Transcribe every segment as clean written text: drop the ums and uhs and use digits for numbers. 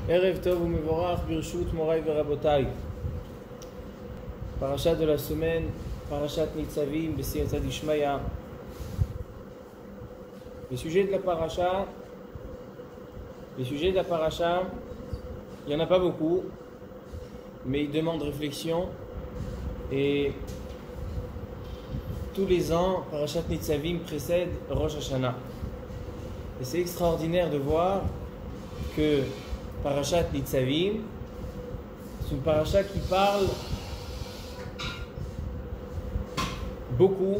Erev Tov u'Mevorach Birshut Morai Verabotai. Parashat de la semaine, Parashat Nitzavim, B'Siyata Dishmaya. Les sujets de la paracha, il n'y en a pas beaucoup, mais ils demandent réflexion. Et tous les ans, Parashat Nitzavim précède Rosh Hashanah. Et c'est extraordinaire de voir que Parashat Nitzavim, c'est une paracha qui parle beaucoup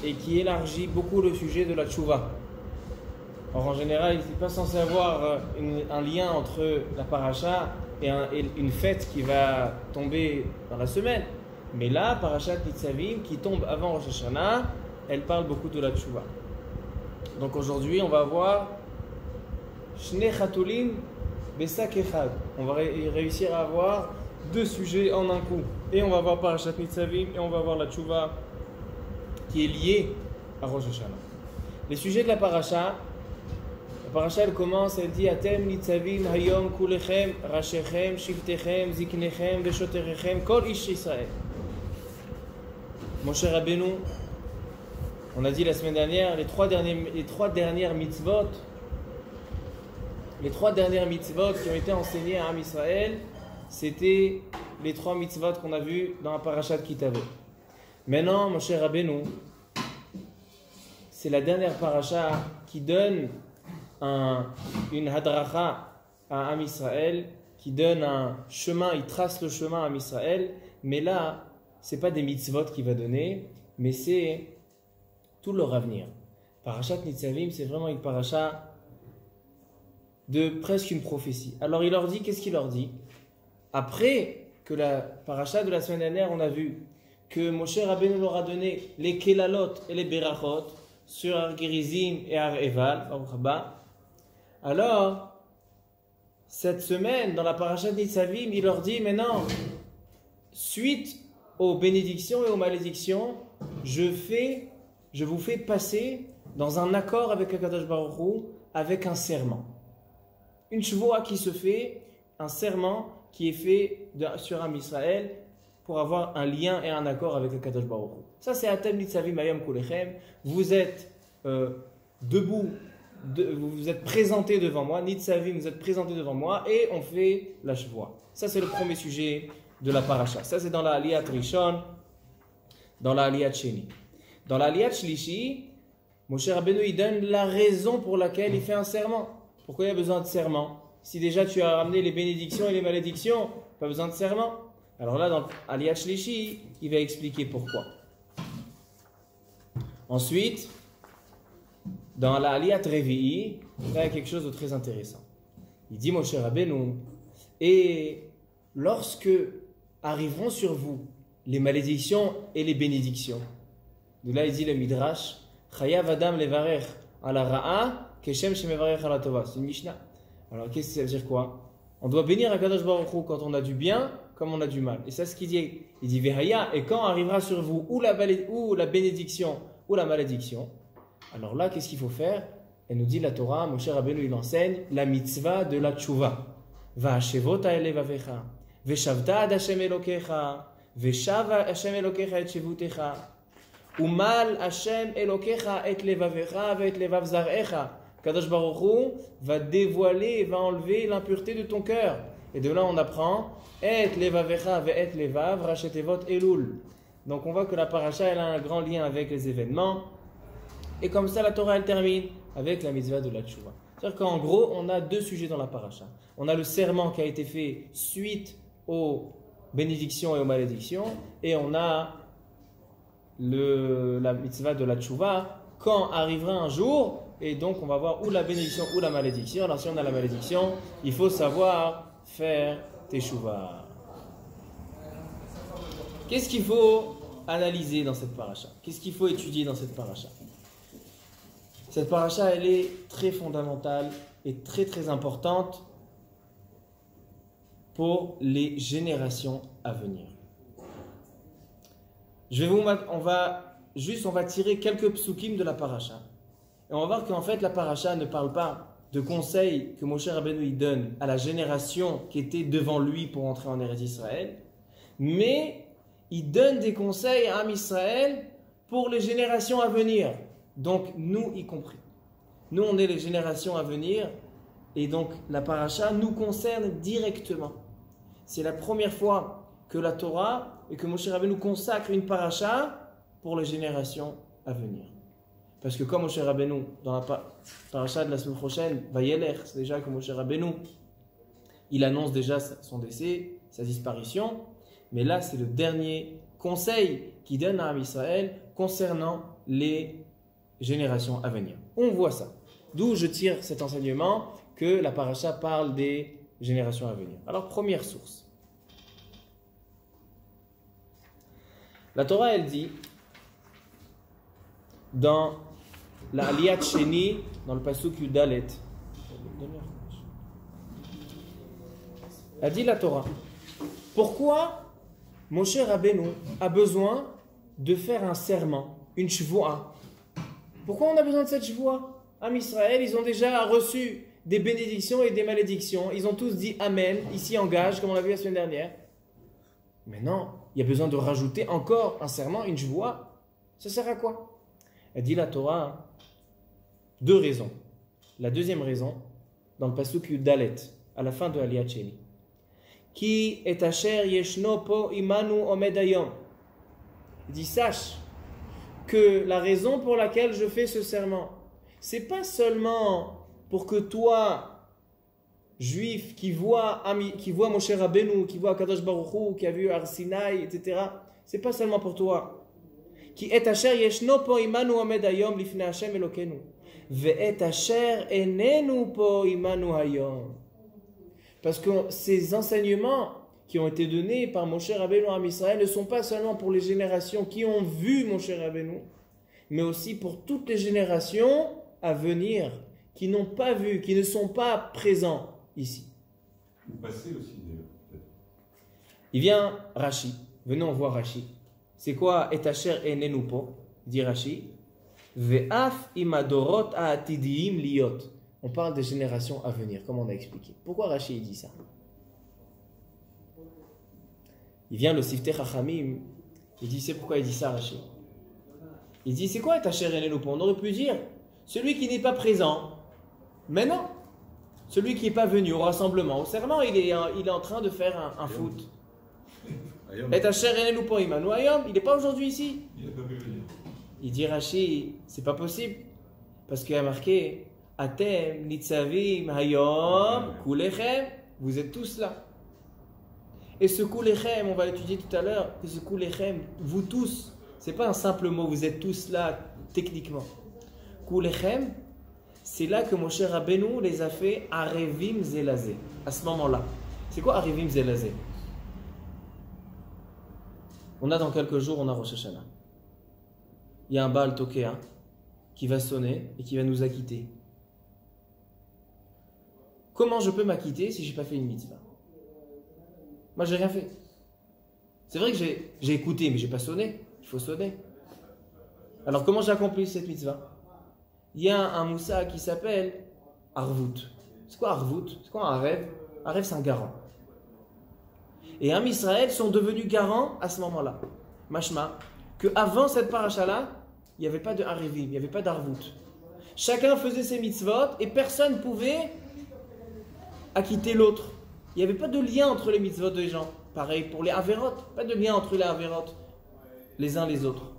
et qui élargit beaucoup le sujet de la tchouva. Or, en général, il n'est pas censé avoir un lien entre la paracha et une fête qui va tomber dans la semaine. Mais là, Parashat Nitzavim, qui tombe avant Rosh Hashanah, elle parle beaucoup de la tchouva. Donc aujourd'hui, on va voir Shnei Chatulim Besak Echad. On va réussir à avoir deux sujets en un coup. Et on va voir Parashat Nitzavim et on va voir la tchouva qui est liée à Rosh Hashanah. Les sujets de la paracha elle commence, elle dit Atem Nitzavim Hayom Kulechem Rashechem Shiftechem Ziknechem Veshoterechem Kol Ish Israël. Mon cher Rabbeinu, on a dit la semaine dernière, les trois dernières mitzvot qui ont été enseignées à Am Israël, c'était les trois mitzvot qu'on a vus dans la parashat Kitavo. Maintenant, mon cher Rabbeinu, c'est la dernière paracha qui donne une hadracha à Am Israël, qui donne un chemin, il trace le chemin à Am Israël, mais là, ce n'est pas des mitzvot qu'il va donner, mais c'est tout leur avenir. Parashat Nitzavim, c'est vraiment une paracha de presque une prophétie. Alors il leur dit, qu'est-ce qu'il leur dit? Après que la paracha de la semaine dernière, on a vu que Moshe Rabbeinu leur a donné les kelalot et les berachot sur Har Gerizim et Har Eval, alors cette semaine, dans la paracha Nitzavim, il leur dit, maintenant, suite aux bénédictions et aux malédictions, je vous fais passer dans un accord avec Akadosh Baruch Hu, avec un serment. Une shvoa qui se fait, un serment qui est fait sur Am Israël pour avoir un lien et un accord avec Akadosh Baruch Hu. Ça c'est Atem Nitzavim Hayom Kulechem. Vous êtes debout, vous êtes présentés devant moi, Nitzavim, vous êtes présentés devant moi et on fait la shvoa. Ça c'est le premier sujet de la paracha. Ça c'est dans la Aliyat Rishon, dans la Aliyat Sheni. Dans la Aliyat Shlishi, Moshe Rabbeinu il donne la raison pour laquelle il fait un serment. Pourquoi il y a besoin de serment? Si déjà tu as ramené les bénédictions et les malédictions, pas besoin de serment. Alors là, dans Aliyat Shlishi, il va expliquer pourquoi. Ensuite, dans la Aliyat Revi'i, il y a quelque chose de très intéressant. Il dit Moshe Rabbeinu, et lorsque arriveront sur vous les malédictions et les bénédictions, de là il dit le Midrash, Chayav Adam levarech ala ra'a keshem shemevarech ala tova. C'est une Mishnah. Alors qu'est-ce que ça veut dire quoi? On doit bénir Akadosh Baruch Hu quand on a du bien comme on a du mal. Et c'est ce qu'il dit. Il dit Vehaya, et quand arrivera sur vous ou la bénédiction ou la malédiction, alors là qu'est-ce qu'il faut faire? Elle nous dit la Torah, Moshe Rabbeinu il enseigne la mitzvah de la tchouva. Va'ashevot ha'elevavecha ve'shavta ad Hashem Elokecha ve'shava Hashem Elokecha et shevutecha umal Hashem Elokecha et levavecha ve'et levav zarecha. Kadosh Baruch Hu va dévoiler, va enlever l'impureté de ton cœur. Et de là on apprend et levavecha ve'et levav rachetevot elul. Donc on voit que la paracha elle a un grand lien avec les événements. Et comme ça la Torah elle termine avec la mitzvah de la tchouva. C'est-à-dire qu'en gros on a deux sujets dans la paracha. On a le serment qui a été fait suite aux bénédictions et aux malédictions, et on a la mitzvah de la tchouva quand arrivera un jour, et donc on va voir ou la bénédiction ou la malédiction. Alors si on a la malédiction, il faut savoir faire teshuva. Qu'est-ce qu'il faut analyser dans cette paracha? Qu'est-ce qu'il faut étudier dans cette paracha? Cette paracha, elle est très fondamentale et très très importante pour les générations à venir. On va tirer quelques psukim de la paracha. Et on va voir qu'en fait la paracha ne parle pas de conseils que Moshe Rabbeinu il donne à la génération qui était devant lui pour entrer en Eretz Israël, mais il donne des conseils à Am Israël pour les générations à venir, donc nous y compris. Nous, on est les générations à venir, et donc la paracha nous concerne directement. C'est la première fois que la Torah et que Moshe Rabbeinu consacre une paracha pour les générations à venir. Parce que comme Moshe Rabbeinu, dans la paracha de la semaine prochaine, Vayeler, c'est déjà que Moshe Rabbeinu, il annonce déjà son décès, sa disparition, mais là c'est le dernier conseil qu'il donne à Am Israël concernant les générations à venir. On voit ça. D'où je tire cet enseignement que la paracha parle des générations à venir. Alors première source. La Torah elle dit dans la Aliyat Sheni, dans le pasuk Yudalet, a dit la Torah, pourquoi Moshe Rabbeinu a besoin de faire un serment, une shvoua? Pourquoi on a besoin de cette shvoua? Am Israël, ils ont déjà reçu des bénédictions et des malédictions. Ils ont tous dit Amen, ici en gage, comme on l'a vu la semaine dernière. Maintenant, il y a besoin de rajouter encore un serment, une shvoua. Ça sert à quoi? Elle dit la Torah, deux raisons. La deuxième raison, dans le pasuk Yudalet, à la fin de Aliyat Sheni. Ki et asher yeshno po imanu omed hayom. Il dit, sache que la raison pour laquelle je fais ce serment, c'est pas seulement pour que toi, juif, qui voit Moshe Rabbeinu, qui voit Kadosh Baruch Hu, qui a vu Har Sinai, etc., c'est pas seulement pour toi. Ki et asher yeshno po imanu omed hayom lifnei Hashem Elokenu. Ve'et asher enenu po imanu hayom. Parce que ces enseignements qui ont été donnés par Moshe Rabbeinu à Israël ne sont pas seulement pour les générations qui ont vu Moshe Rabbeinu, mais aussi pour toutes les générations à venir qui n'ont pas vu, qui ne sont pas présents ici. Le passé aussi, d'ailleurs, peut-être. Il vient Rashi. Venez, on voit Rashi. C'est quoi et asher enenu po? Dit Rashi. Ve'af imadorot ha'atidiim liot. On parle des générations à venir, comme on a expliqué. Pourquoi Rashi dit ça? Il vient le Siftei Chachamim, il dit, c'est pourquoi il dit ça, Rashi? Il dit, c'est quoi ta chère Enenupo? On aurait pu dire, celui qui n'est pas présent, mais non. Celui qui n'est pas venu au rassemblement, au serment, il est en train de faire un foot. Et ta chère Enenupo Imanu Hayom, il n'est pas aujourd'hui ici. Il n'a pas pu venir. Il dit, Rashi, c'est pas possible, parce qu'il y a marqué, Atem, Nitzavim, Hayom, Kulechem, vous êtes tous là. Et ce Kulechem, on va l'étudier tout à l'heure, ce Kulechem, vous tous, c'est pas un simple mot, vous êtes tous là, techniquement. Kulechem, c'est là que Moshe Rabbeinu les a fait Arevim Zelazé, à ce moment-là. C'est quoi Arevim Zelazé? On a dans quelques jours, on a Rosh Hashanah. Il y a un Baal Tokea qui va sonner et qui va nous acquitter. Comment je peux m'acquitter si je n'ai pas fait une mitzvah? Moi, j'ai rien fait. C'est vrai que j'ai écouté, mais je n'ai pas sonné. Il faut sonner. Alors, comment j'accomplis cette mitzvah? Il y a un moussa qui s'appelle Arvut. C'est quoi Arvut? C'est quoi un rêve? Un rêve, c'est un garant. Et Am Israël sont devenus garants à ce moment-là. Mashma, qu'avant cette paracha-là, il n'y avait pas de Arevim, il n'y avait pas d'Arvut. Chacun faisait ses mitzvot et personne ne pouvait acquitter l'autre. Il n'y avait pas de lien entre les mitzvot des gens. Pareil pour les averot, pas de lien entre les averot, les uns les autres.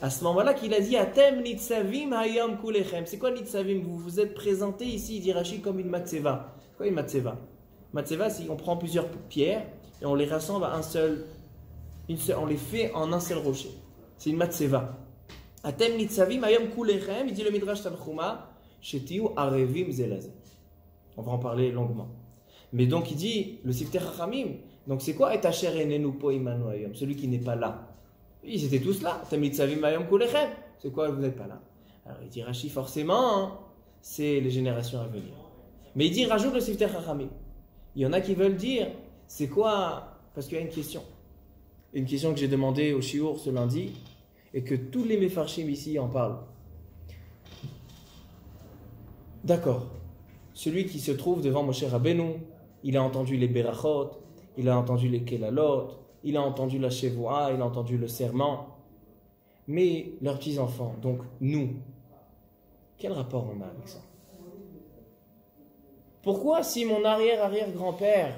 À ce moment-là qu'il a dit Atem nitzavim hayom kulechem. C'est quoi nitzavim? Vous vous êtes présenté ici, dit Rashi, comme une matzeva. C'est quoi une matzeva? Matzeva, c'est on prend plusieurs pierres et on les rassemble à on les fait en un seul rocher. C'est une matzeva. Atem nitzavim hayom kulechem, il dit le Midrash Tanchuma, shetiu arevim zelazé. On va en parler longuement. Mais donc il dit, le Siftei Chachamim, donc c'est quoi et asher enenu po imanu hayom? Celui qui n'est pas là. Ils étaient tous là. Atem nitzavim hayom kulechem. C'est quoi, vous n'êtes pas là? Alors il dit Rashi, forcément, hein, c'est les générations à venir. Mais il dit, rajoute le Siftei Chachamim. Il y en a qui veulent dire, c'est quoi? Parce qu'il y a une question. Une question que j'ai demandée au Shiur ce lundi, et que tous les Mefarshim ici en parlent. D'accord. celui qui se trouve devant Moshe Rabbeinu, il a entendu les Berachot, il a entendu les Kelalot, il a entendu la Shevoah, il a entendu le serment. Mais leurs petits-enfants, donc nous, quel rapport on a avec ça? Pourquoi si mon arrière-arrière-grand-père,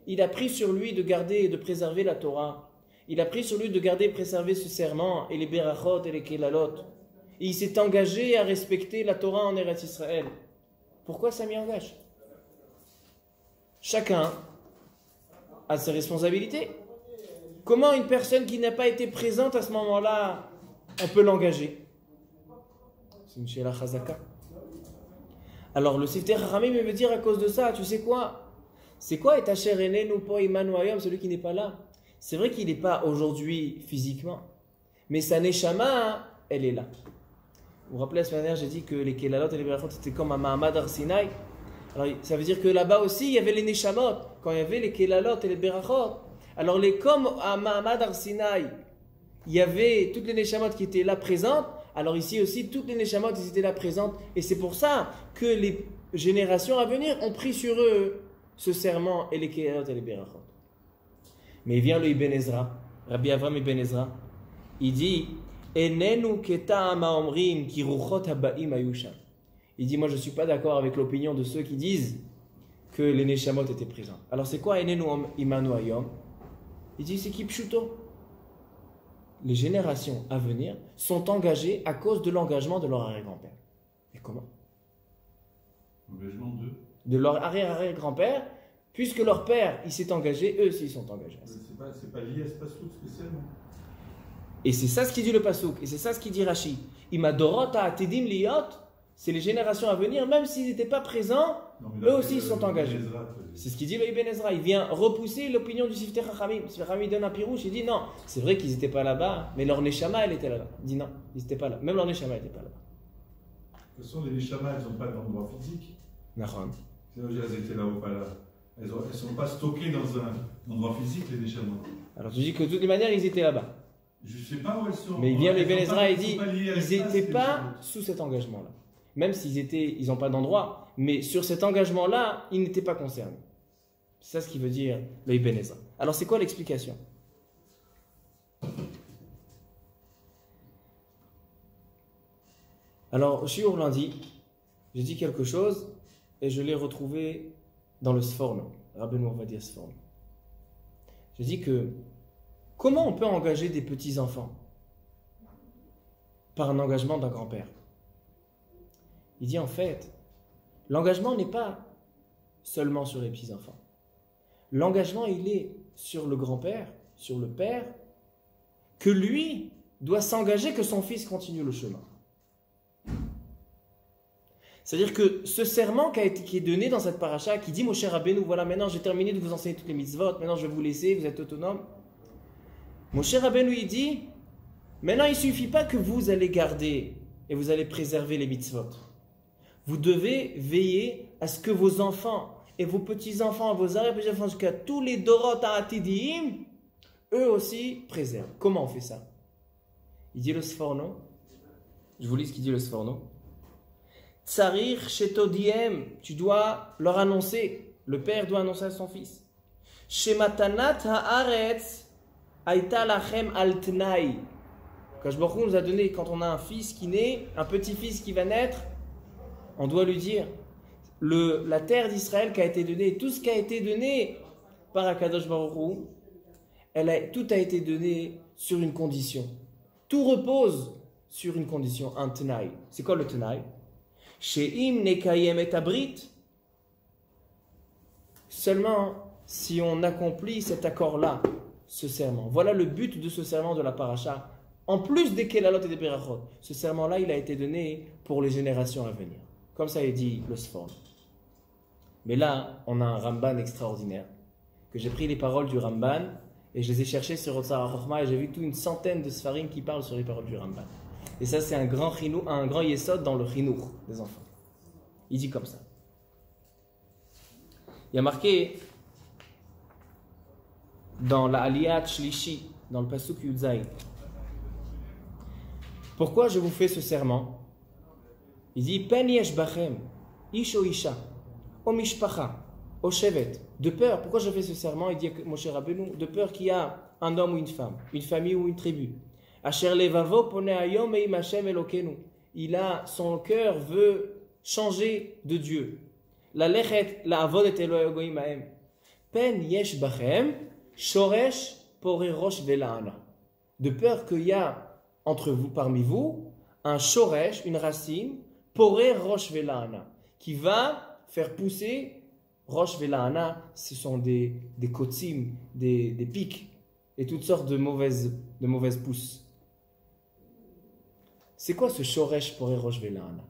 il a pris sur lui de garder et de préserver la Torah, il a pris sur lui de garder et préserver ce serment et les Berachot et les Kelalot, et il s'est engagé à respecter la Torah en Eretz Israël, pourquoi ça m'y engage? Chacun a ses responsabilités. Comment une personne qui n'a pas été présente à ce moment-là, on peut l'engager? C'est une Sheila Chazaka. Alors le Sifter Chachamim me dire à cause de ça, tu sais quoi? C'est quoi et Asher Enenu Po Imanu Hayom, celui qui n'est pas là? C'est vrai qu'il n'est pas aujourd'hui physiquement, mais sa Neshama, elle est là. Vous vous rappelez la semaine dernière, j'ai dit que les Kelalot et les Berachot c'était comme un Mahamad Har Sinai. Alors ça veut dire que là-bas aussi il y avait les Neshamot, quand il y avait les Kelalot et les Berachot. Alors comme à Mahamad Har Sinai, il y avait toutes les Neshamot qui étaient là présentes, alors ici aussi toutes les Neshamot ils étaient là présentes. Et c'est pour ça que les générations à venir ont pris sur eux ce serment et les Kelalot et les Berachot. Mais il vient le Ibn Ezra, Rabbi Avram Ibn Ezra, il dit Enenu keta'am ha'omrim ki ruchot haba'im hayusham. Il dit moi je ne suis pas d'accord avec l'opinion de ceux qui disent que les Neshamot étaient présents. Alors c'est quoi Enenu imanu hayom? Il dit c'est kipshuto. Les générations à venir sont engagées à cause de l'engagement de leur arrière-grand-père. Et comment? Engagement de leur arrière-arrière-grand-père, puisque leur père il s'est engagé, eux aussi ils sont engagés. C'est pas lié à ce passouk spécialement. Et c'est ça ce qui dit le passouk, et c'est ça ce qui dit Rashi. Imadorot ha'atidim liyot, c'est les générations à venir, même s'ils n'étaient pas présents, eux aussi ils sont engagés. C'est ce qu'il dit le Ibn Ezra. Il vient repousser l'opinion du Sifter Chachamim. Le Sifter Chachamim donne un pirouche, il dit non, c'est vrai qu'ils n'étaient pas là-bas, mais leur Neshama elle était là-bas. Il dit non, ils n'étaient pas là. Même leur Neshama elle n'était pas là-bas. De toute façon, les Neshama elles n'ont pas d'endroit physique. Nahon. Elles étaient là ou pas là. Elles ne sont pas stockées dans un endroit physique, les Neshama. Alors tu dis que de toutes les manières ils étaient là-bas. Je ne sais pas où elles sont. Mais il vient le Ibn Ezra et dit ils n'étaient pas choses. sous cet engagement-là. Même s'ils étaient, ils n'ont pas d'endroit, mais sur cet engagement-là, ils n'étaient pas concernés. C'est ça ce qui veut dire le Ibn Ezra. Alors c'est quoi l'explication? Alors au shiur lundi, j'ai dit quelque chose et je l'ai retrouvé dans le Sforno. Rabbeinu Ovadia Sforno. J'ai dit que comment on peut engager des petits-enfants par un engagement d'un grand-père? Il dit en fait, l'engagement n'est pas seulement sur les petits-enfants. L'engagement, il est sur le grand-père, sur le père, que lui doit s'engager que son fils continue le chemin. C'est-à-dire que ce serment qui est donné dans cette paracha, qui dit Moshe Rabbeinu, voilà, maintenant j'ai terminé de vous enseigner toutes les mitzvot, maintenant je vais vous laisser, vous êtes autonome. Moshe Rabbeinu, il dit, maintenant il ne suffit pas que vous allez garder et vous allez préserver les mitzvot. Vous devez veiller à ce que vos enfants et vos petits-enfants, vos arrière-petits-enfants, jusqu'à tous les Dorot Ha'atidim, eux aussi préservent. Comment on fait ça? Il dit le Sforno, je vous lis ce qu'il dit le Sforno. Tsarir shetodiem, tu dois leur annoncer, le père doit annoncer à son fils. Shematanat haaretz aita lachem al tnai. Kadosh Baruch Hu nous a donné, quand on a un fils qui naît, un petit-fils qui va naître, on doit lui dire la terre d'Israël qui a été donnée, tout ce qui a été donné par Akadosh Baruch Hu, tout a été donné sur une condition. Tout repose sur une condition, un tenaï. C'est quoi le tenaï? She'im nekayem et abrit. Seulement si on accomplit cet accord-là, ce serment. Voilà le but de ce serment de la paracha. En plus des Kelalot et des Berachot, ce serment-là, il a été donné pour les générations à venir. Comme ça est dit le Sforno. Mais là, on a un Ramban extraordinaire, que j'ai pris les paroles du Ramban et je les ai cherchées sur Otsar HaChochma et j'ai vu toute une centaine de Sfarim qui parlent sur les paroles du Ramban. Et ça, c'est un grand yesod dans le chinour des enfants. Il dit comme ça. Il y a marqué dans la Aliyat Shlishi, dans le Pasuk Yudzaï. Pourquoi je vous fais ce serment? Il dit Pen yesh bachem, ish o isha. au mishpacha, au shevet, de peur. Pourquoi je fais ce serment? Il dit Moshe Rabbeinu, de peur qu'il y a un homme ou une femme, une famille ou une tribu. Asher levavo pone hayom eim Hashem Elokenu. Son cœur veut changer de Dieu. La lechet la avod et Elohim goyim haem. Pen yesh bachem shoresh pore rosh vela'ana. De peur qu'il y a entre vous, parmi vous, un shoresh, une racine, pore rosh vela'ana, qui va faire pousser rosh vela'ana. Ce sont des kotsim, des pics et toutes sortes de mauvaises pousses. C'est quoi ce shoresh pore rosh vela'ana?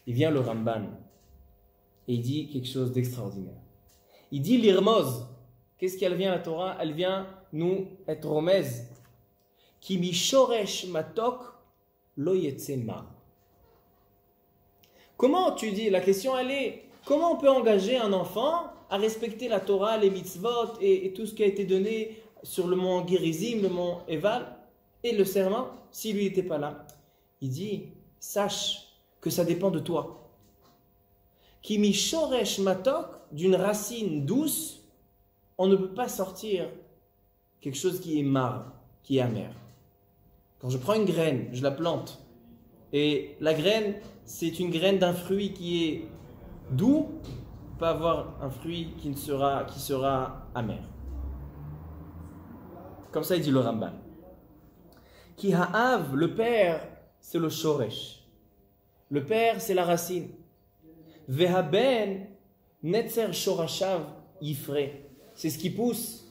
Il vient le Ramban et il dit quelque chose d'extraordinaire. Il dit l'irmoz. Qu'est-ce qu'elle vient la Torah? Elle vient nous être romez. Ki mi shoresh matok lo yetse mar. Comment tu dis? La question elle est, comment on peut engager un enfant à respecter la Torah, les mitzvot et tout ce qui a été donné sur le mont Gerizim, le mont Eval et le serment, si lui n'était pas là? Il dit, sache que ça dépend de toi. Ki mi shoresh matok, d'une racine douce, on ne peut pas sortir quelque chose qui est marre, qui est amer. Quand je prends une graine, je la plante, et la graine, c'est une graine d'un fruit qui est doux, on ne peut pas avoir un fruit qui sera amer. Comme ça, il dit le Ramban. Ki ha'av, le père, c'est le shoresh. Le père, c'est la racine. Vehaben, netzer shorashav yifre. C'est ce qui pousse.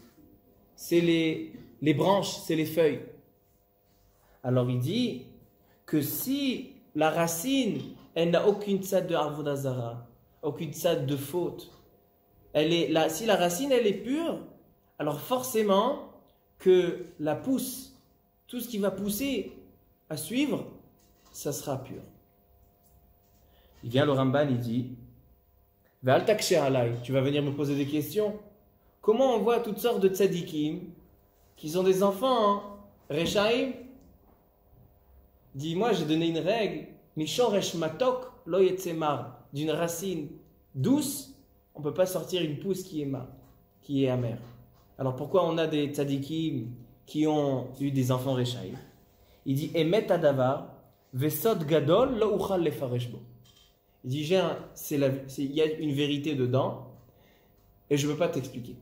C'est les branches, c'est les feuilles. Alors il dit que si la racine, elle n'a aucune tzad de avodah zara, aucune tzad de faute, si la racine elle est pure, alors forcément que la pousse, tout ce qui va pousser à suivre, ça sera pur. Il vient le Ramban, il dit Ve'al takshe alai, tu vas venir me poser des questions. Comment on voit toutes sortes de tzadikim qui sont des enfants, hein? Rechaim, dis-moi, j'ai donné une règle, Mishoresh matok lo yetzemar, d'une racine douce, on ne peut pas sortir une pousse qui est amère. Alors pourquoi on a des tzadikim qui ont eu des enfants Rechaim? Il dit Emet adavar, vesod gadol lo uchal lefaresh bo. Il dit il y a une vérité dedans et je ne peux pas t'expliquer.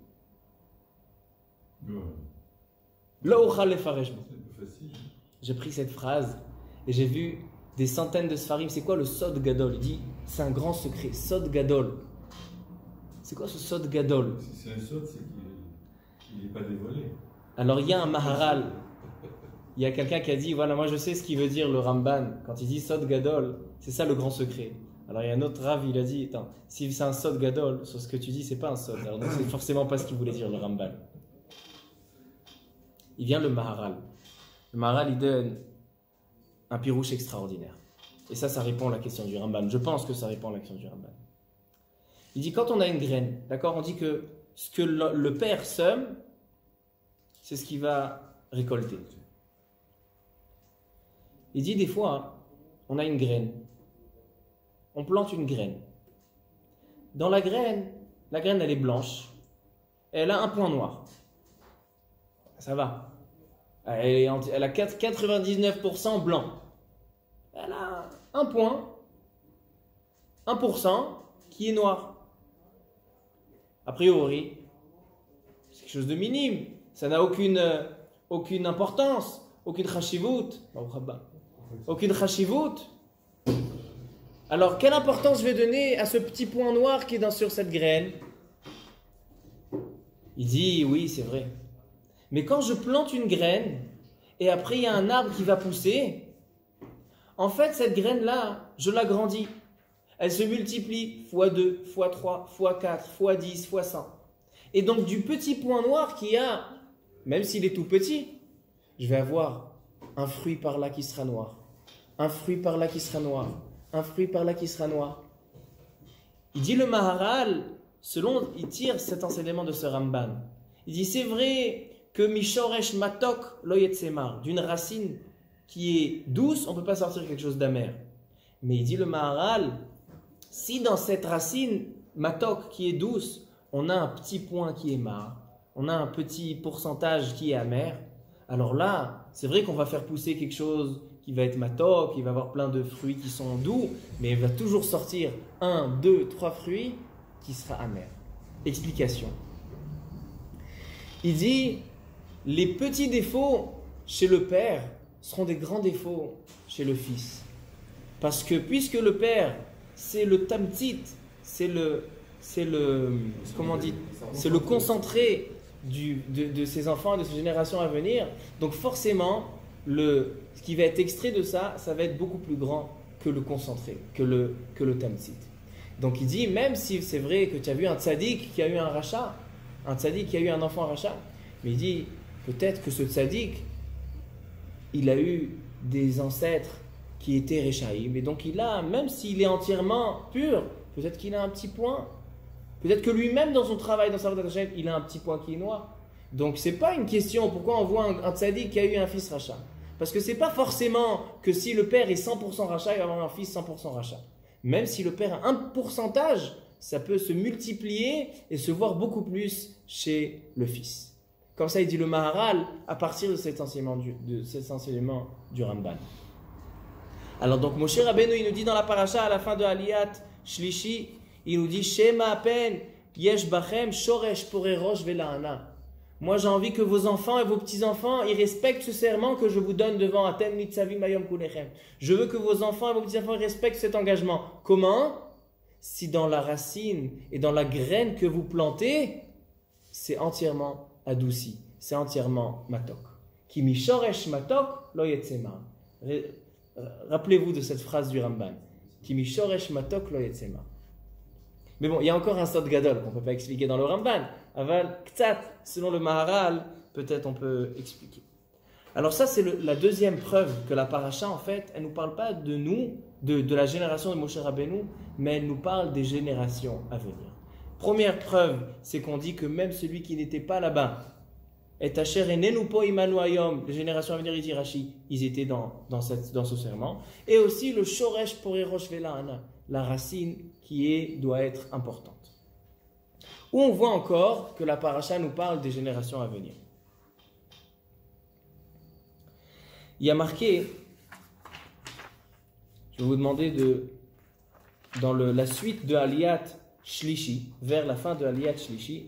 Lo uchal lefaresh bo. J'ai pris cette phrase et j'ai vu des centaines de sfarim. C'est quoi le sod gadol? Il dit c'est un grand secret. Sod gadol. C'est quoi ce sod gadol? Si c'est un sod, c'est qu'il n'est pas dévoilé. Alors il y a un maharal. Il y a quelqu'un qui a dit voilà, moi je sais ce qu'il veut dire le Ramban quand il dit sod gadol. C'est ça le grand secret. Alors il y a un autre Rav, il a dit attends, si c'est un sod gadol, sur ce que tu dis c'est pas un sod. Alors donc c'est forcément pas ce qu'il voulait dire le Ramban. Il vient le maharal. Le maharal il donne un pirouche extraordinaire. Et ça répond à la question du Ramban. Je pense que ça répond à la question du Ramban. Il dit quand on a une graine, d'accord, on dit que ce que le père sème, c'est ce qu'il va récolter. Il dit des fois, on a une graine. On plante une graine. Dans la graine elle est blanche. Elle a un point noir. Ça va. Elle a 99% blanc. Elle a un point, 1% qui est noir. A priori, c'est quelque chose de minime. Ça n'a aucune importance, aucune chashivut. Aucune chashivut. Alors, quelle importance je vais donner à ce petit point noir qui est sur cette graine? Il dit, oui, c'est vrai. Mais quand je plante une graine, et après il y a un arbre qui va pousser, en fait, cette graine-là, je l'agrandis. Elle se multiplie fois 2, fois 3, fois 4, fois 10, fois 100. Et donc, du petit point noir qu'il y a, même s'il est tout petit, je vais avoir un fruit par là qui sera noir, un fruit par là qui sera noir, un fruit par là qui sera noir. Il dit le Maharal, il tire cet enseignement de ce Ramban. Il dit c'est vrai que Mishoresh matok lo yetzemar, d'une racine qui est douce, on ne peut pas sortir quelque chose d'amer. Mais il dit le Maharal, si dans cette racine matok qui est douce, on a un petit point qui est marre, on a un petit pourcentage qui est amer, alors là, c'est vrai qu'on va faire pousser quelque chose qui va être matok, qui va avoir plein de fruits qui sont doux, mais il va toujours sortir 1, 2, 3 fruits qui sera amer. Explication. Il dit, les petits défauts chez le père seront des grands défauts chez le fils. Parce que puisque le père, c'est le tamtit, c'est le concentré de ses enfants et de ses générations à venir, donc forcément, ce qui va être extrait de ça, ça va être beaucoup plus grand que le concentré, que le tamtit. Donc il dit, même si c'est vrai que tu as vu un tzaddik qui a eu un rachat, un tzaddik qui a eu un enfant rachat, mais il dit, peut-être que ce tzaddik, il a eu des ancêtres qui étaient réchaïm, et donc il a, même s'il est entièrement pur, peut-être qu'il a un petit point, peut-être que lui-même dans son travail, dans sa voie d'Hachem, il a un petit point qui est noir. Donc c'est pas une question, pourquoi on voit un tzaddik qui a eu un fils rachat? Parce que c'est pas forcément que si le père est 100% rachat, il va avoir un fils 100% rachat. Même si le père a un pourcentage, ça peut se multiplier et se voir beaucoup plus chez le fils. Comme ça, il dit le Maharal à partir de cet enseignement du Ramban. Alors donc Moshe Rabbeinu, il nous dit dans la paracha à la fin de Aliyat Shlishi, il nous dit Shema pen yesh bachem shoresh porerosh vela'ana. Moi j'ai envie que vos enfants et vos petits-enfants, ils respectent ce serment que je vous donne devant Atem Nitzavim Ayom Kulechem. Je veux que vos enfants et vos petits-enfants respectent cet engagement. Comment? Si dans la racine et dans la graine que vous plantez, c'est entièrement adouci, c'est entièrement matok. Ki mi shoresh matok lo yetzema. Rappelez-vous de cette phrase du Ramban. Ki mi shoresh matok lo yetzema. Mais bon, il y a encore un sod gadol qu'on ne peut pas expliquer dans le Ramban. Aval, ktsat, selon le Maharal, peut-être on peut expliquer. Alors ça, c'est la deuxième preuve que la paracha, en fait, elle ne nous parle pas de nous, de la génération de Moshe Rabbeinu, mais elle nous parle des générations à venir. Première preuve, c'est qu'on dit que même celui qui n'était pas là-bas, et Asher enenu po imanu hayom, les générations à venir, il dit Rashi, ils étaient dans ce serment. Et aussi le shoresh porerosh vela'ana, la racine qui doit être importante. Où on voit encore que la paracha nous parle des générations à venir. Il y a marqué, je vais vous demander dans la suite de Aliyat Shlishi, vers la fin de Aliyat Shlishi,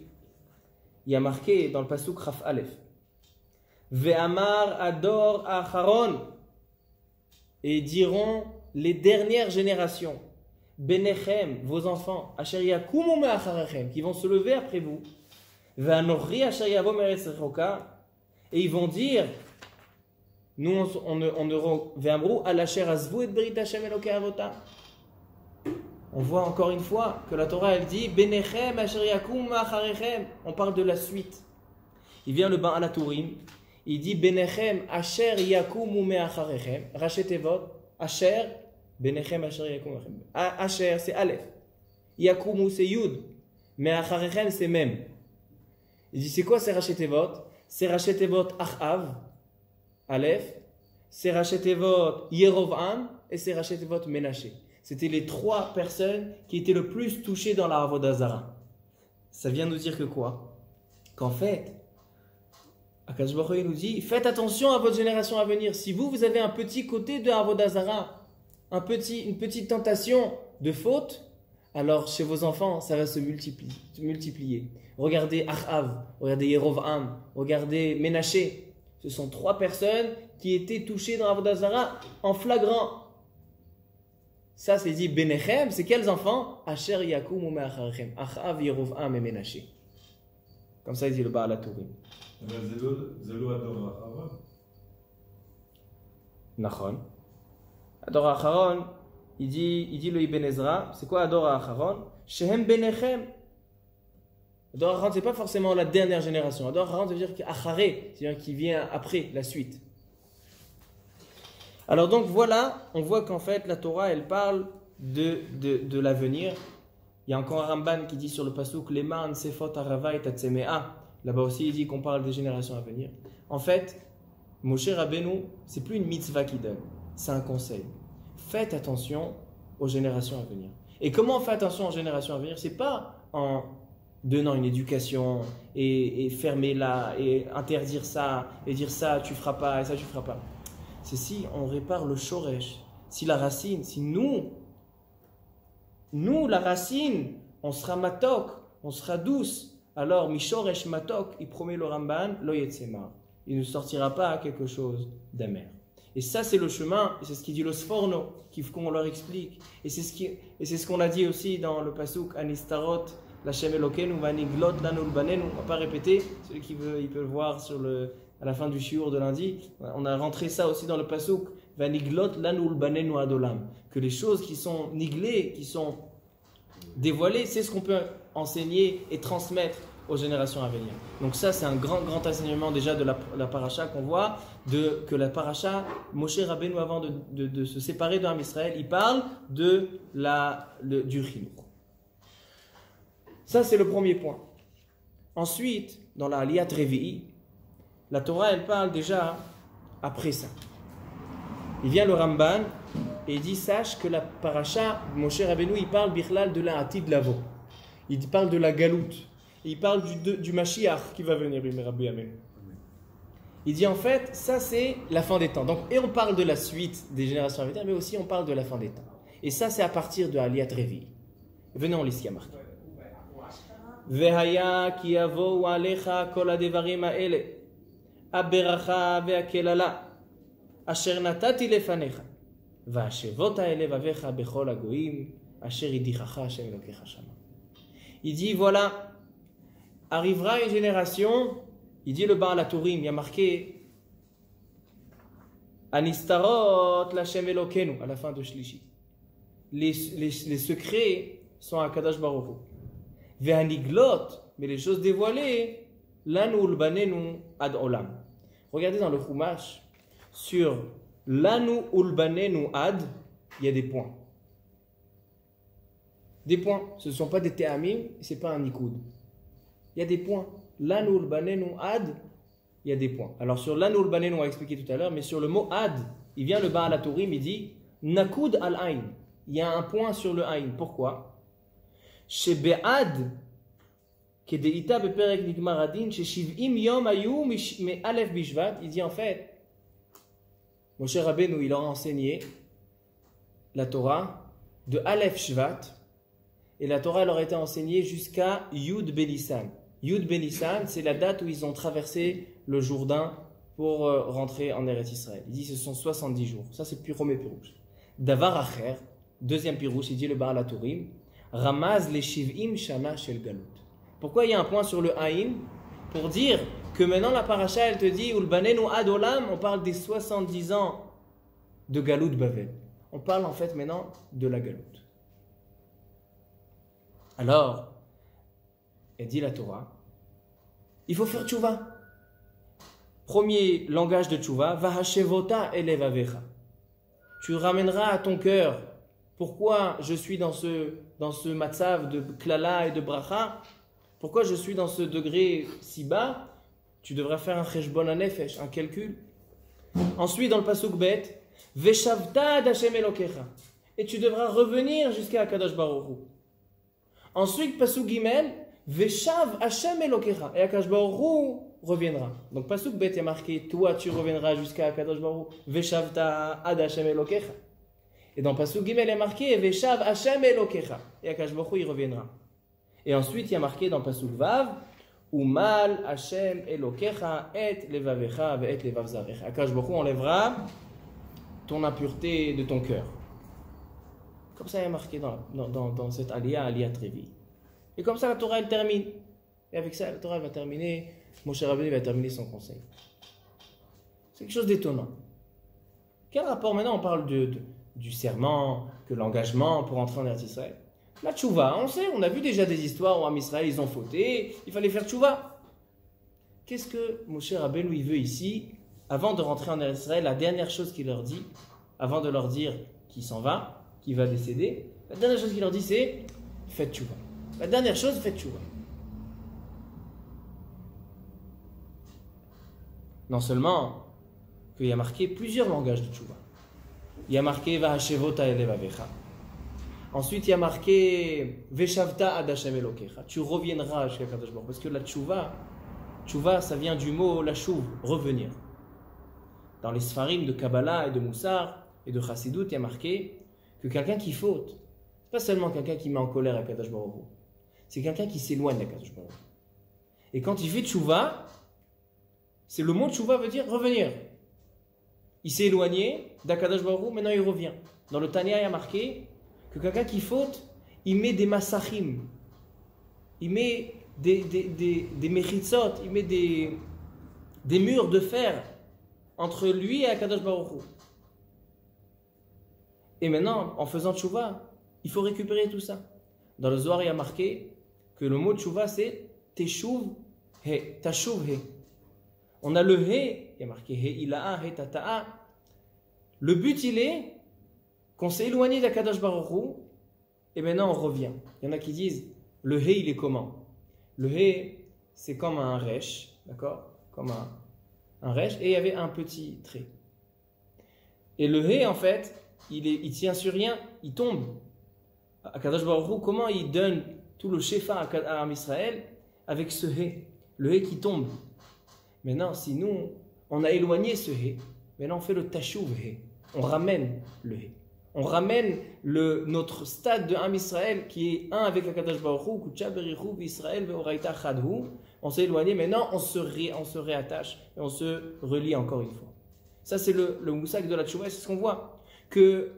il y a marqué dans le pasuk Raf Aleph, Ve'amar ador acharon, et diront les dernières générations, Benechem, vos enfants, Asher yakumu me'acharechem, qui vont se lever après vous, Ve'anochri asher yavo me'eretz rechoka, et ils vont dire, nous Ve'amru al asher azvu et berit Hashem Elokei avotam. On voit encore une fois que la Torah elle dit Benechem asher yakumu me'acharechem. On parle de la suite. Il vient le Baal HaTurim, il dit Benechem asher yakumu me'acharechem, rachetevot, asher Benechem asher yakumu me'acharechem. Asher c'est Aleph, Yakumu c'est Yud, me'acharechem c'est Mem. Il dit c'est quoi ces rachetevot? C'est rachetevot Achav, Aleph, c'est rachetevot Yerovam et c'est rachetevot Menaché. C'était les trois personnes qui étaient le plus touchées dans la Avodah Zara. Ça vient nous dire que quoi? Qu'en fait, Akadosh Baruch Hu nous dit, faites attention à votre génération à venir. Si vous avez un petit côté de Avodah Zara, une petite tentation de faute, alors chez vos enfants, ça va se multiplier. Regardez Achav, regardez Yerovam, regardez Menaché. Ce sont trois personnes qui étaient touchées dans Avodah Zara en flagrant. Ça, c'est dit Benechem, c'est quels enfants? Asher yakumu me'acharechem, Achav, Yerovam et Menaché. Comme ça, il dit le Baal HaTurim. Zelo ador acharon. Nachon. Ador acharon, il dit le Ibn Ezra, c'est quoi Ador acharon? Shehem Benechem. Ador acharon, c'est pas forcément la dernière génération. Ador acharon, ça veut dire qu'acharé, c'est-à-dire qui vient après, la suite. Alors donc voilà, on voit qu'en fait la Torah elle parle de l'avenir. Il y a encore un Ramban qui dit sur le pasuk Leman sefot arava et tatsemea. Là-bas aussi il dit qu'on parle des générations à venir. En fait, Moshe Rabbeinu, c'est plus une mitzvah qu'il donne, c'est un conseil. Faites attention aux générations à venir. Et comment on fait attention en génération à venir? C'est pas en donnant une éducation et fermer là et interdire ça et dire ça tu feras pas et ça tu feras pas. C'est si on répare le shoresh, si la racine, si nous la racine, on sera matok, on sera douce. Alors mishoresh matok, il promet le Ramban, lo yetzemar. Il ne sortira pas quelque chose d'amer. Et ça, c'est le chemin, et c'est ce qu'il dit le Sforno, qu'on leur explique. Et c'est ce qu'on a dit aussi dans le Pasuk, Anistarot, Lachem Elokenu, Vaniglot, Lanul Banenu. On ne va pas répéter, celui qui veut, il peut le voir à la fin du shiur de lundi. On a rentré ça aussi dans le Pasuk, Vaniglot, Lanul Banenu Adolam. Que les choses qui sont niglées, qui sont dévoilées, c'est ce qu'on peut enseigner et transmettre aux générations à venir. Donc ça, c'est un grand enseignement déjà de la paracha qu'on voit, que la paracha, Moshe Rabbeinu, avant de se séparer de Ham Israël, il parle du Chinuch. Ça, c'est le premier point. Ensuite, dans la Aliyat Revi'i, la Torah, elle parle déjà après ça. Il vient le Ramban et il dit, sache que la paracha, Moshe Rabbeinu, il parle Bichlal de la Atid Lavo. Il parle de la galoute. Il parle du Mashiach qui va venir, Rabbi Amen. Il dit en fait, ça c'est la fin des temps. Donc, et on parle de la suite des générations à venir, mais aussi on parle de la fin des temps. Et ça c'est à partir de Aliyat Revi. Venez, on lit ce qu'il y a marqué. Vehaya ki yavo alecha kol hadevarim haele aberacha ve'akelala asher natati lefanecha va'ashevot haele vavecha bechol hagoyim asher yidichacha Hashem Elokecha shama. Il dit voilà, arrivera une génération, il dit le Baal HaTurim, il y a marqué Anistarot Lachem Elokenu à la fin de Shlishi. Les secrets sont à Kadosh Baruch Hu. Ve'aniglot, mais les choses dévoilées, Lanu Ulbanenu ad Olam. Regardez dans le Chumash, sur Lanu Ulbanenu ad, il y a des points. Des points, ce ne sont pas des Te'amim, ce n'est pas un Nikoud. Il y a des points. Lanul banenu ad, il y a des points. Alors sur lanul banenu, on va expliquer tout à l'heure, mais sur le mot ad, il vient le Baal HaTurim, il dit nakud al ayn. Il y a un point sur le ayn. Pourquoi? Chez be'ad, kedeita beperek nigmar adin, chez shiv'im yom ayu me alef bishvat, il dit en fait, Moshe Rabbeinu, il a enseigné la Torah de Aleph Shvat, et la Torah leur a été enseignée jusqu'à Yud Benissan. Yud Benissan, c'est la date où ils ont traversé le Jourdain pour rentrer en Eretz Israël. Il dit ce sont 70 jours. Ça, c'est premier pirouche. Davar Acher, deuxième pirouche, il dit le Baal HaTurim, Ramaz le Shiv'im Shana Shel Galut. Pourquoi il y a un point sur le Haïm? Pour dire que maintenant la paracha, elle te dit Ulbanenu Adolam, on parle des 70 ans de Galut Bavel. On parle en fait maintenant de la Galut. Alors, elle dit la Torah, il faut faire tchouva. Premier langage de tchouva, vahashevota elevavecha. Tu ramèneras à ton cœur. Pourquoi je suis dans ce matzav de klala et de bracha? Pourquoi je suis dans ce degré si bas? Tu devras faire un cheshbon hanefesh, un calcul. Ensuite, dans le pasuk bet, veshavta d'Hashem Elokecha. Et tu devras revenir jusqu'à Kadosh Baruch Hu. Ensuite, pasuk gimel, veshav Hashem Elokecha. Et Kadosh Baruch Hu reviendra. Donc pasuk bet est marqué, toi tu reviendras jusqu'à Kadosh Baruch Hu. Veshavta ad Hashem Elokecha. Et dans pasuk gimel est marqué, veshav Hashem Elokecha. Et Kadosh Baruch Hu il reviendra. Et ensuite, il y a marqué dans pasuk vav, Umal Hashem Elokecha et levavecha ve et levav zarecha. Akash Baruch Hu enlèvera ton impureté de ton cœur. Comme ça, il y a marqué dans cette Aliyat Revi. Et comme ça, la Torah, elle termine. Et avec ça, la Torah, elle va terminer. Moshe Rabbeinu va terminer son conseil. C'est quelque chose d'étonnant. Quel rapport maintenant? On parle du serment, que l'engagement pour entrer en Eretz Israël. La tchouva, on sait, on a vu déjà des histoires où en Israël, ils ont fauté, il fallait faire tchouva. Qu'est-ce que Moshe Rabbeinu il veut ici? Avant de rentrer en Eretz Israël, la dernière chose qu'il leur dit, avant de leur dire qu'il s'en va, qu'il va décéder, la dernière chose qu'il leur dit c'est faites tchouva. La dernière chose, faites tchouva. Non seulement qu'il y a marqué plusieurs langages de tchouva. Il y a marqué vahashevota elevavecha. Ensuite, il y a marqué Veshavta ad Hashem Elokecha. Tu reviendras jusqu'à Kadosh Baruch Hu. Parce que la tchouva, ça vient du mot la chouv, revenir. Dans les Sfarim de Kabbalah et de Moussar et de Chassidut, il y a marqué que quelqu'un qui faute, c'est pas seulement quelqu'un qui met en colère à Kadosh Baruch Hu, c'est quelqu'un qui s'éloigne de Kadosh Baruch Hu. Et quand il fait tchouva, c'est le mot tchouva veut dire revenir. Il s'est éloigné d'Akadosh Baruch Hu, maintenant il revient. Dans le Tanya, il y a marqué que quelqu'un qui faute, il met des massachim, il met des mechitzot, il met des murs de fer entre lui et Akadosh Baruch Hu. Et maintenant, en faisant tchouva, il faut récupérer tout ça. Dans le Zohar, il y a marqué que le mot tchouva, c'est teshuv he, tashuv he. On a le he, il y a marqué he ilaha, he tata'a. Le but, il est qu'on s'est éloigné d'Akadosh Baruch Hu, et maintenant on revient. Il y en a qui disent, le he, il est comment? Le he, c'est comme un resh, d'accord? Comme un resh, et il y avait un petit trait. Et le he, en fait, il tient sur rien, il tombe. Akadosh Baruch Hu, comment il donne tout le shefa à Israël avec ce he, le he qui tombe. Maintenant, si nous, on a éloigné ce he, maintenant on fait le tashuv he, on ramène le he. On ramène notre stade de Am Israël qui est un avec Akadosh Baruch Hu, Kutcha Berichu, Israël, Veoraita Chadhu. On s'est éloigné, maintenant on se réattache et on se relie encore une fois. Ça c'est le moussak de la tchouva, c'est ce qu'on voit. Que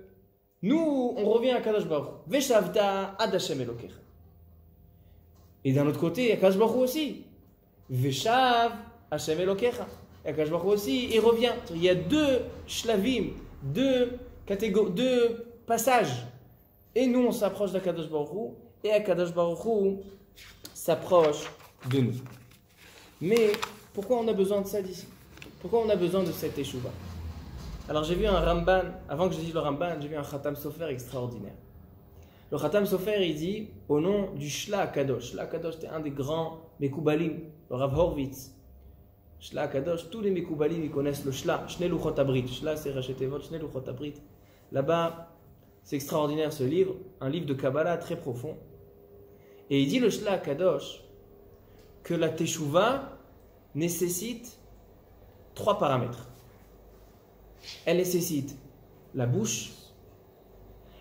nous, on revient à Akadosh Baruch Hu. Veshavta ad Hashem Elokecha. Et d'un autre côté, Akadosh Baruch Hu aussi. Veshav Hashem Elokecha. Et Akadosh Baruch Hu aussi, il revient. Il y a deux shlavim, deux passages. Et nous, on s'approche d'Akadosh Baruch Hu, et Akadosh Baruch Hu s'approche de nous. Mais pourquoi on a besoin de ça d'ici? Pourquoi on a besoin de cette teshuva? Alors j'ai vu un Ramban, avant que je dise le Ramban, j'ai vu un Khatam Sofer extraordinaire. Le Khatam Sofer, il dit, au nom du Shla Kadosh. Shla Kadosh, c'était un des grands Mekoubalim, le Rav Horvitz. Shla Kadosh, tous les Mekoubalim, ils connaissent le Shla. Shnei Luchot Abrit. Shla, c'est Raché Tevot, Shnei Luchot Abrit. Là-bas, c'est extraordinaire ce livre, un livre de Kabbalah très profond. Et il dit le Shla Kadosh que la Teshuvah nécessite 3 paramètres. Elle nécessite la bouche,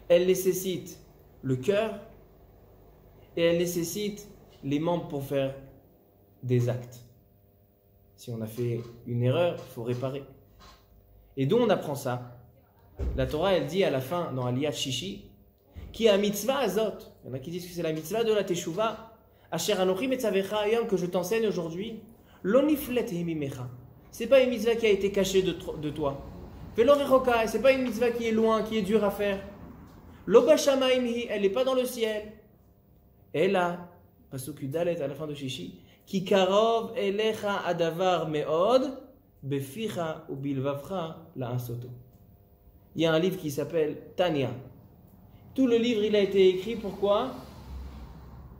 elle nécessite le cœur et elle nécessite les membres pour faire des actes. Si on a fait une erreur, il faut réparer. Et d'où on apprend ça? La Torah, elle dit à la fin, dans Aliyat Shishi, qui a mitzvah azot. Il y en a qui disent que c'est la mitzvah de la Teshuvah. Asher anochi metzavecha ayom, que je t'enseigne aujourd'hui. Lo niflet himimecha. C'est pas une mitzvah qui a été cachée de toi. Velo rechoka, c'est pas une mitzvah qui est loin, qui est dure à faire. Lo bashamaim hi, elle n'est pas dans le ciel. Et là, pasuk Yudalet à la fin de Shishi, ki karov elecha adavar meod, beficha u bilvavcha la asoto. Il y a un livre qui s'appelle Tanya. Tout le livre, il a été écrit pourquoi?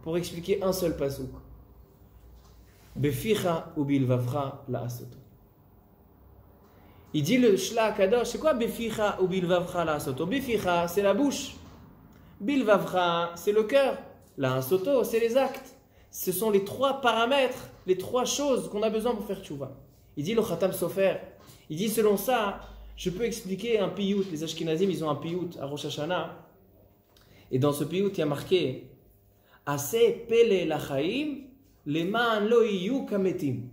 Pour expliquer un seul pasuk. Beficha u bilvavcha la asoto. Il dit le Shla Kadosh, c'est quoi Beficha ou Bilvavcha la Soto? Beficha, c'est la bouche. Bilvavcha, c'est le cœur. La Soto, c'est les actes. Ce sont les 3 paramètres, les 3 choses qu'on a besoin pour faire tchouva. Il dit le Khatam Sofer, il dit selon ça, je peux expliquer un piyut. Les Ashkenazim, ils ont un piyut à Rosh Hashanah. Et dans ce piyut, il y a marqué Ase pele lachaim, leman lo iyu kametim.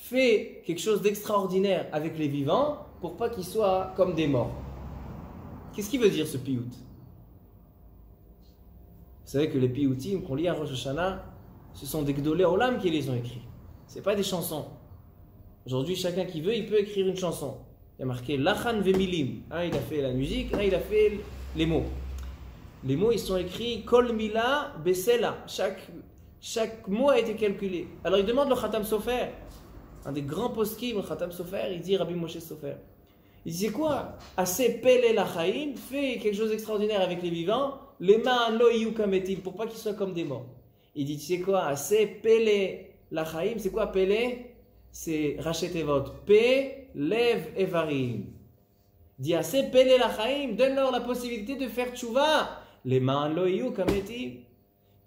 Fais quelque chose d'extraordinaire avec les vivants pour pas qu'ils soient comme des morts. Qu'est-ce qu'il veut dire ce piyut? Vous savez que les piyutim qu'on lit à Rosh Hashanah, ce sont des gdolé olam qui les ont écrits. Ce n'est pas des chansons. Aujourd'hui, chacun qui veut, il peut écrire une chanson. Il y a marqué lachan vemilim. Un, il a fait la musique, un, il a fait les mots. Les mots, ils sont écrits kol mila besela. Chaque mot a été calculé. Alors il demande le Khatam Sofer. Un des grands poskim, le Khatam Sofer, il dit Rabbi Moshe Sofer. Il dit c'est quoi? Assez pele lachaim, fais quelque chose d'extraordinaire avec les vivants, les mains lo iyu kametim, pour pas qu'ils soient comme des morts. Il dit c'est quoi? Assez pele lachaim, c'est quoi pele? C'est rachet evot. Pe, lev, evarim. Il dit assez pele lachaim, donne-leur la possibilité de faire tchouva. les ma'an lo hiyu kametim.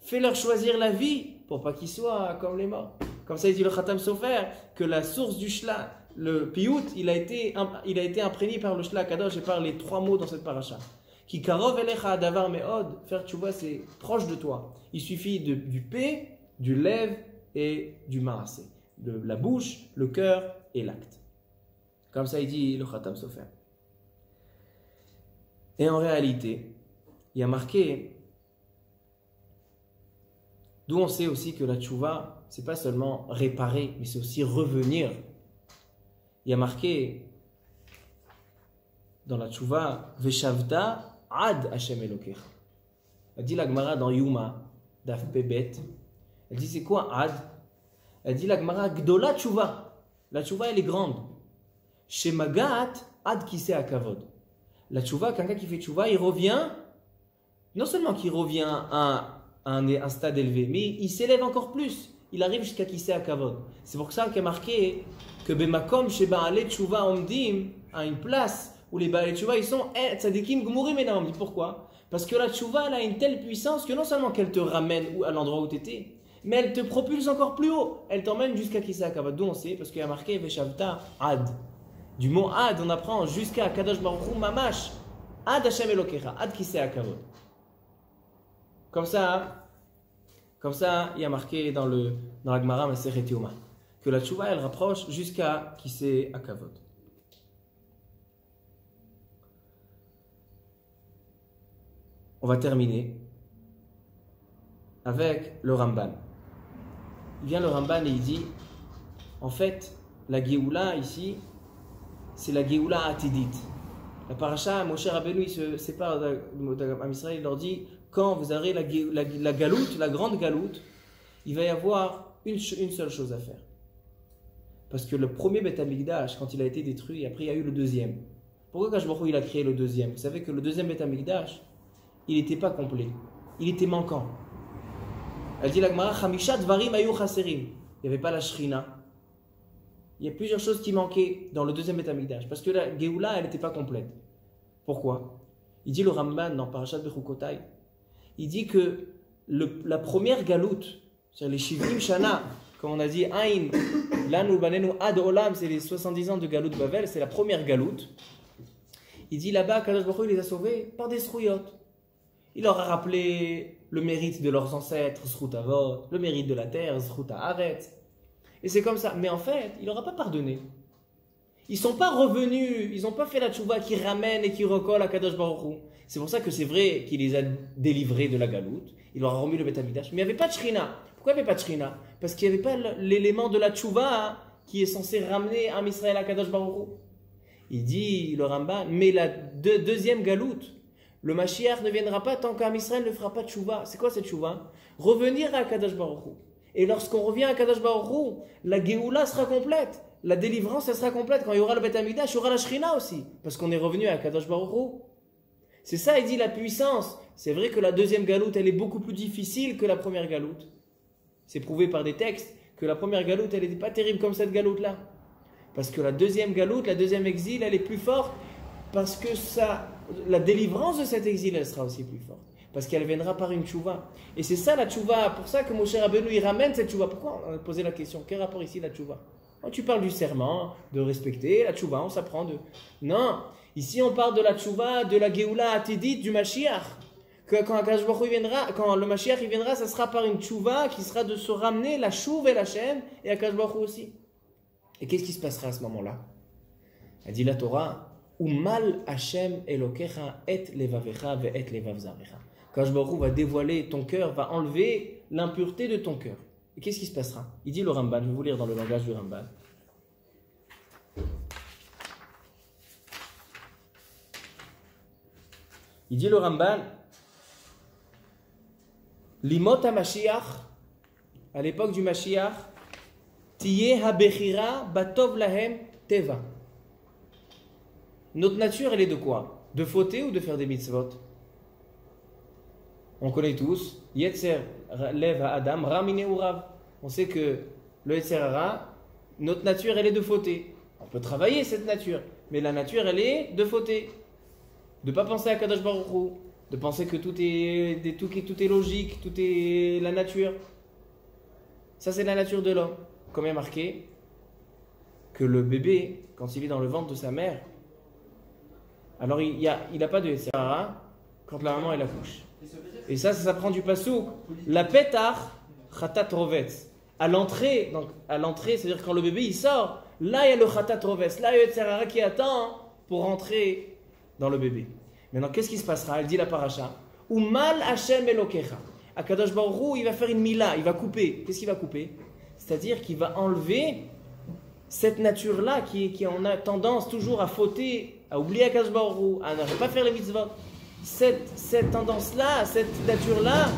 Fais-leur choisir la vie pour pas qu'ils soient comme les morts. Comme ça, il dit le Khatam Sofer que la source du Shla, le Piyut, il a été imprégné par le Shla Kadosh et par les 3 mots dans cette paracha. Ki karov elecha adavar me'od, faire tchouva, c'est proche de toi. Il suffit du P, du Lev et du Maasé. De la bouche, le cœur et l'acte. Comme ça, il dit le Khatam Sofer. Et en réalité, il y a marqué, d'où on sait aussi que la tchouva, c'est pas seulement réparer, mais c'est aussi revenir. Il y a marqué dans la tchouva, Veshavta ad Hashem Elokecha. Elle dit la Gemara dans Yuma, Daf Pebet. Elle dit c'est quoi ad? Elle dit la Gemara, Gdola tchouva. La tchouva, elle est grande. Shemagat ad Kisei Akavod. La tchouva, quelqu'un qui fait tchouva, il revient, non seulement qu'il revient à un stade élevé, mais il s'élève encore plus. Il arrive jusqu'à Kisei Akavod. C'est pour ça qu'il y a marqué que Bemakom chez Baalei Tchouva Omdim, à une place où les Baalei Tchouva, ils sont Tzadikim Gmurim Enam. Pourquoi? Parce que la Tchouva, elle a une telle puissance que non seulement qu'elle te ramène à l'endroit où tu étais, mais elle te propulse encore plus haut. Elle t'emmène jusqu'à Kisei Akavod. D'où on sait? Parce qu'il y a marqué Veshavta Ad. Du mot Ad, on apprend jusqu'à Kadosh Baruch Hu Mamash. Ad Hashem Elokecha. Ad Kisei Akavod. Comme ça, il y a marqué dans la Gemara Masechet Yoma que la tchouva, elle rapproche jusqu'à Kisei Akavod. On va terminer avec le Ramban. Il vient le Ramban et il dit, en fait, la Géoula ici, c'est la Géoula Atidit. La paracha, Moshe Rabbeinu, il se sépare d'Am Israël, il leur dit, quand vous aurez la galoute, la grande galoute, il va y avoir une seule chose à faire. Parce que le premier Beth Amikdash, quand il a été détruit, après il y a eu le deuxième. Pourquoi Kadosh Baruch Hu, il a créé le deuxième? Vous savez que le deuxième Beth Amikdash, il n'était pas complet. Il était manquant. Elle dit la Gemara, Chamisha Dvarim Ayu Chaserim. Il n'y avait pas la Shrina. Il y a plusieurs choses qui manquaient dans le deuxième Beth Amikdash. Parce que la Géoula, elle n'était pas complète. Pourquoi? Il dit le Ramban dans Parashat Bechukotai. Il dit que la première galoute, c'est-à-dire les Shivim Shana, comme on a dit, Aïn, Lanu Banenu Ad Olam, c'est les 70 ans de galoute Bavel, c'est la première galoute. Il dit là-bas, Kadosh Baruch Hu les a sauvés par des Srouyot. Il leur a rappelé le mérite de leurs ancêtres, Zrut Avot, le mérite de la terre, Zrut Haaretz. Et c'est comme ça. Mais en fait, il leur a pas pardonné. Ils sont pas revenus, ils n'ont pas fait la tchouva qui ramène et qui recolle à Kadosh Baruch Hu. C'est pour ça que c'est vrai qu'il les a délivrés de la galoute. Il leur a remis le Beth Amikdash. Mais il n'y avait pas de Shrina. Pourquoi il n'y avait pas de Shrina? Parce qu'il n'y avait pas l'élément de la tchouva qui est censé ramener Am Israël à Kadosh Baruch Hu. Il dit, le Rambam, mais la deuxième galoute, le Mashiach ne viendra pas tant qu'Am Israël ne fera pas de tchouva. C'est quoi cette tchouva? Revenir à Kadosh Baruch Hu. Et lorsqu'on revient à Kadosh Baruch Hu, la Géoula sera complète. La délivrance, elle sera complète. Quand il y aura le Beth Amikdash, il y aura la Shrina aussi. Parce qu'on est revenu à Kadosh Baruch Hu. C'est ça, il dit la puissance. C'est vrai que la deuxième galoute, elle est beaucoup plus difficile que la première galoute. C'est prouvé par des textes que la première galoute, elle n'était pas terrible comme cette galoute-là. Parce que la deuxième galoute, la deuxième exil, elle est plus forte. Parce que la délivrance de cet exil, elle sera aussi plus forte. Parce qu'elle viendra par une tchouva. Et c'est ça la tchouva. Pour ça que Moshe Rabbeinu, il ramène cette tchouva. Pourquoi on a posé la question? Quel rapport ici la tchouva? Quand tu parles du serment, de respecter la tchouva, on s'apprend de... Non, ici on parle de la tchouva, de la Géoula Atidit, du Mashiach. Que quand Akadosh Baruch Hu viendra, quand le Mashiach il viendra, ça sera par une tchouva qui sera de se ramener la chouve et la chaîne, et Akadosh Baruch Hu aussi. Et qu'est-ce qui se passera à ce moment-là? Elle dit la Torah, Umal Hashem Elokecha et levavecha ve et levav zarecha. Akadosh Baruch Hu va dévoiler ton cœur, va enlever l'impureté de ton cœur. Et qu'est-ce qui se passera? Il dit le Ramban, je vais vous lire dans le langage du Ramban. Il dit le Ramban, Limot HaMashiach, à l'époque du Mashiach, Tiyeh HaBechira Batov Lahem Teva. Notre nature, elle est de quoi? De fauter ou de faire des mitzvot? On connaît tous, Yetzer Lev Adam, Ramine Urav. On sait que le Yetzer Hara, notre nature, elle est de fauter. On peut travailler cette nature, mais la nature, elle est de fauter. De ne pas penser à Kadosh Baruch Hu, de penser que tout est logique, tout est la nature. Ça, c'est la nature de l'homme. Comme il y a marqué que le bébé, quand il est dans le ventre de sa mère, alors il n'a pas de Yetzer Hara quand la maman elle accouche. Et ça prend du pasouk. La pétar, khatat rovetz. À l'entrée, c'est-à-dire quand le bébé il sort, là il y a le khatat rovetz, là il y a le Yetzer Hara qui attend pour rentrer dans le bébé. Maintenant, qu'est-ce qui se passera? Elle dit la paracha. Ou mal Hashem Elokecha. Akadosh Baruch Hu, il va faire une mila, il va couper. Qu'est-ce qu'il va couper? C'est-à-dire qu'il va enlever cette nature-là qui on a tendance toujours à fauter, à oublier Akadosh Baruch Hu, à ne pas faire les mitzvot. Cette tendance-là, cette nature-là,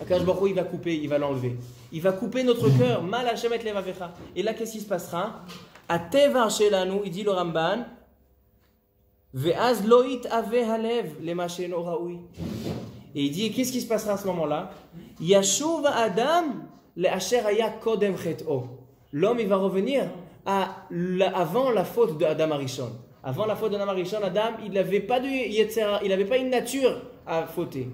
Akadosh Baruch Hu, il va couper, il va l'enlever. Il va couper notre cœur. Mal Hashem et levavecha. Et là, qu'est-ce qui se passera? Atevar shelanu, il dit le Ramban, ve'az loit ave halev lema she'eno raoui. Et il dit, qu'est-ce qui se passera à ce moment-là? Yashuv Adam le asher haya kodem chet'o. L'homme, il va revenir avant la faute de Adam Arishon. Avant la faute d'Adam Arishon, Adam, il n'avait pas de Yetzer Hara, il n'avait pas une nature à fauter.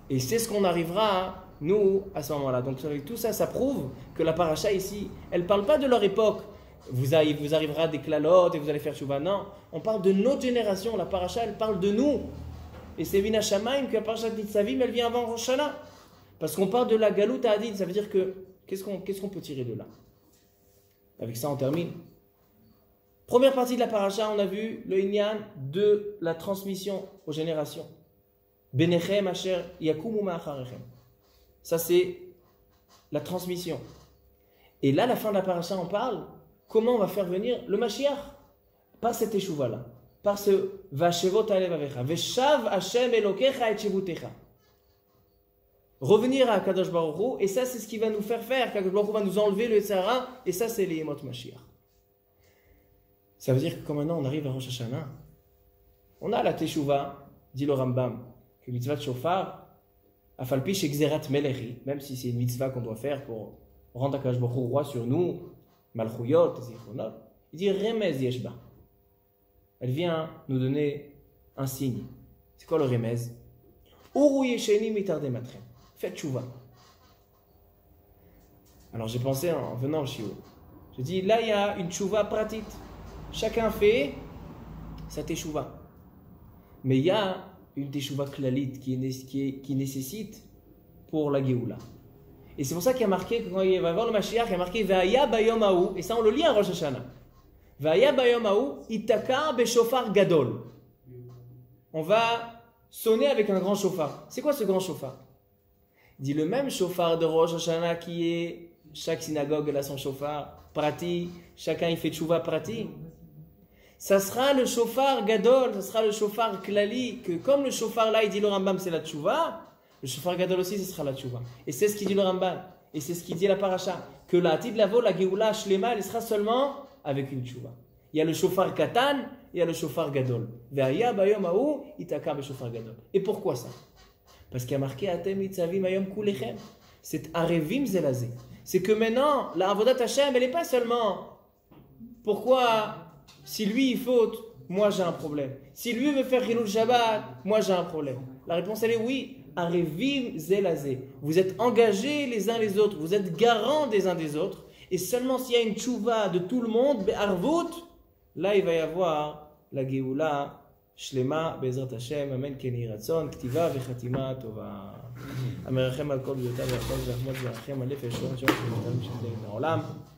Et c'est ce qu'on arrivera, nous, à ce moment-là. Donc, avec tout ça, ça prouve que la paracha ici, elle ne parle pas de leur époque. Vous arrivera des clalotes et vous allez faire chouva. Non, on parle de notre génération. La paracha, elle parle de nous. Et c'est Vina Shamaim que la paracha de Nitzavim, elle vient avant Rosh Hashanah. Parce qu'on parle de la galoute à Hadid. Ça veut dire que, qu'est-ce qu'on peut tirer de là? Avec ça, on termine. Première partie de la paracha, on a vu le inyan de la transmission aux générations. Benechem asher yakumu ma'acharechem. Ça, c'est la transmission. Et là, la fin de la paracha, on parle comment on va faire venir le Mashiach par cette échouva-là, par ce vashevot alev avecha, veshav Hashem elokecha et shevutecha. Revenir à Kadosh Baruch Hu, et ça, c'est ce qui va nous faire. Kadosh Baruch Hu va nous enlever le Yetzer Hara, et ça, c'est les Yemot Mashiach. Ça veut dire que quand maintenant on arrive à Rosh Hashanah, on a la Teshuvah, dit le Rambam, que mitzvah de shofar, afalpi shekzerat melechi, même si c'est une mitzvah qu'on doit faire pour rendre Akadosh Baruch Hu roi sur nous, malchuyot, zichronot, il dit remez yeshba. Elle vient nous donner un signe. C'est quoi le remez? Uru yesheni mitarde matrem. Faites teshuvah. Alors j'ai pensé en venant au shiur, j'ai dit là il y a une teshuvah pratique. Chacun fait sa teshuva. Mais il y a une teshuva klalit qui nécessite pour la Géoula. Et c'est pour ça qu'il y a marqué, quand il va voir le Mashiach, il y a marqué Ve'aya bayom ha'u, et ça on le lit à Rosh Hashanah. Ve'aya bayom ha'u, itaka beshofar gadol. On va sonner avec un grand chauffard. C'est quoi ce grand chauffard? Il dit le même chauffard de Rosh Hashanah qui est, chaque synagogue elle a son chauffard, prati, chacun il fait tchouva prati. Ça sera le chauffard gadol, ça sera le chauffard klali, que comme le chauffard là, il dit le Rambam, c'est la tchouva, le chauffard gadol aussi, ce sera la tchouva. Et c'est ce qu'il dit le Rambam, et c'est ce qu'il dit la paracha, que la atid lavo, la geoula, shlema, elle sera seulement avec une tchouva. Il y a le chauffard katan, il y a le chauffard gadol. Ve'aya bayom ha'u, itaka beshofar gadol. Et pourquoi ça? Parce qu'il y a marqué atem nitzavim ayom kulechem. C'est arevim zelazé. C'est que maintenant, la avodat Hashem, elle n'est pas seulement pourquoi si lui il faute, moi j'ai un problème. Si lui veut faire Hilul Shabbat, moi j'ai un problème. La réponse elle est oui. Arevim zelazé. Vous êtes engagés les uns les autres, vous êtes garants des uns des autres. Et seulement s'il y a une tchouva de tout le monde, be'arvut, là il va y avoir la Géoula, Shlema, Be'ezrat Hashem, Amen, Keni Ratzon, Ktiva, Vechatima, Tova. המרחם על כל בריאותיו והכל והחמוד והרחם על נפש שום שום שום שום שום שום שום